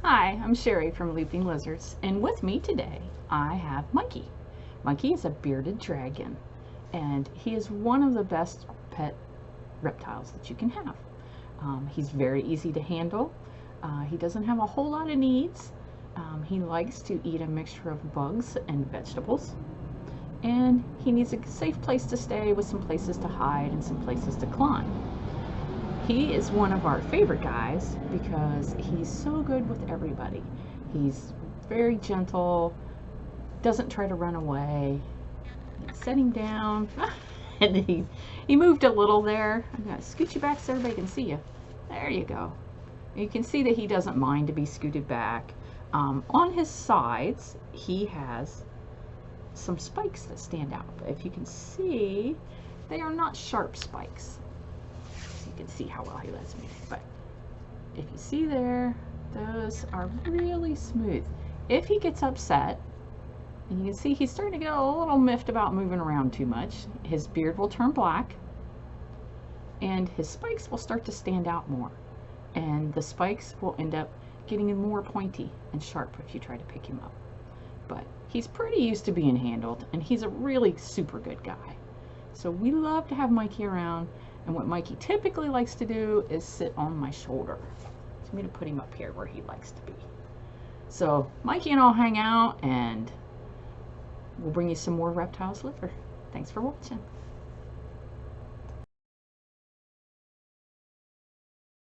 Hi, I'm Sherry from Leaping Lizards, and with me today I have Mikey. Mikey is a bearded dragon, and he is one of the best pet reptiles that you can have. He's very easy to handle. He doesn't have a whole lot of needs. He likes to eat a mixture of bugs and vegetables, and he needs a safe place to stay with some places to hide and some places to climb. He is one of our favorite guys because he's so good with everybody. He's very gentle, doesn't try to run away. Set him down, and he moved a little there. I'm gonna scoot you back so everybody can see you. There you go. You can see that he doesn't mind to be scooted back. On his sides, he has some spikes that stand out. But if you can see, they are not sharp spikes. You can see how well he lets me. But if you see there, those are really smooth. If he gets upset, and you can see he's starting to get a little miffed about moving around too much, his beard will turn black and his spikes will start to stand out more. And the spikes will end up getting more pointy and sharp if you try to pick him up. But he's pretty used to being handled, and he's a really super good guy. So we love to have Mikey around. And what Mikey typically likes to do is sit on my shoulder. So I'm going to put him up here where he likes to be. So Mikey and I'll hang out, and we'll bring you some more reptiles later. Thanks for watching.